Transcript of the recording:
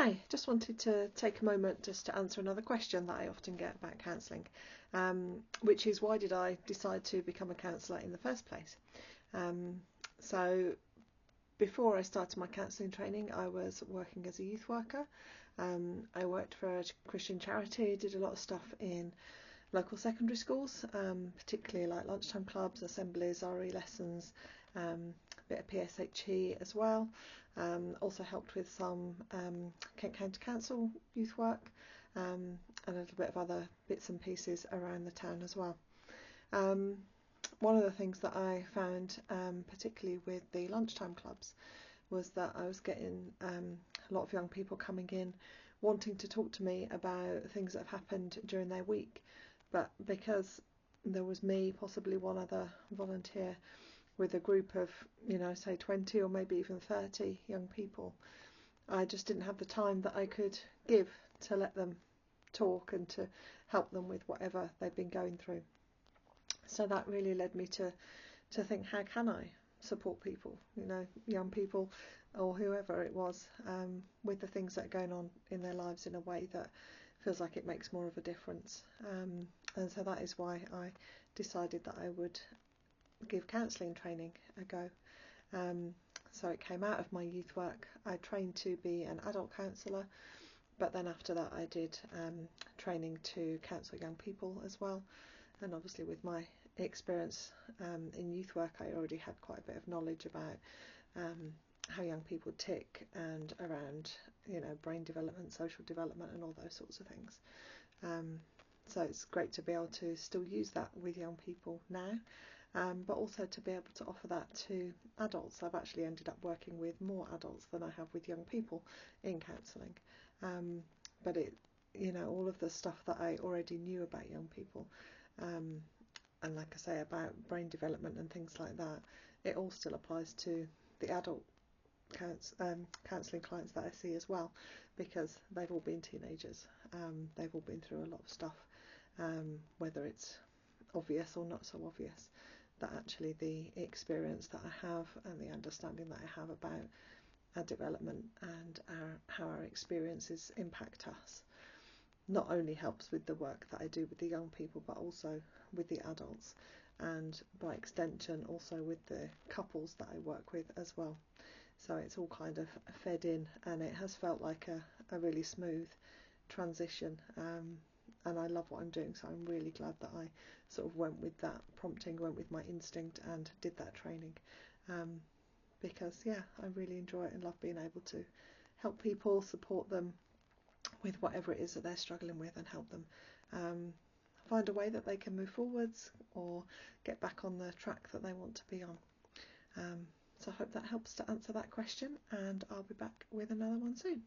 Hi, just wanted to take a moment just to answer another question that I often get about counselling, which is why did I decide to become a counsellor in the first place? So before I started my counselling training, I was working as a youth worker. I worked for a Christian charity, did a lot of stuff in local secondary schools, particularly like lunchtime clubs, assemblies, RE lessons, a bit of PSHE as well. Also helped with some Kent County Council youth work, and a little bit of other bits and pieces around the town as well. One of the things that I found, particularly with the lunchtime clubs, was that I was getting a lot of young people coming in wanting to talk to me about things that have happened during their week, but because there was me, possibly one other volunteer, with a group of, say 20 or maybe even 30 young people, I just didn't have the time that I could give to let them talk and to help them with whatever they've been going through. So that really led me to think, how can I support people, young people or whoever it was, with the things that are going on in their lives in a way that feels like it makes more of a difference. And so that is why I decided that I would give counselling training a go. So it came out of my youth work. I trained to be an adult counsellor, but then after that I did training to counsel young people as well. And obviously with my experience in youth work, I already had quite a bit of knowledge about how young people tick and around, brain development, social development and all those sorts of things. So it's great to be able to still use that with young people now, but also to be able to offer that to adults. I've actually ended up working with more adults than I have with young people in counselling. But it, all of the stuff that I already knew about young people, and like I say, about brain development and things like that, it all still applies to the adult counselling clients that I see as well, because they've all been teenagers. They've all been through a lot of stuff, whether it's obvious or not so obvious, that actually the experience that I have and the understanding that I have about our development and how our experiences impact us not only helps with the work that I do with the young people, but also with the adults, and by extension also with the couples that I work with as well. So it's all kind of fed in, and it has felt like a really smooth transition, and I love what I'm doing, so I'm really glad that I sort of went with that prompting, went with my instinct and did that training, because I really enjoy it and love being able to help people, support them with whatever it is that they're struggling with, and help them find a way that they can move forwards or get back on the track that they want to be on. So I hope that helps to answer that question, and I'll be back with another one soon.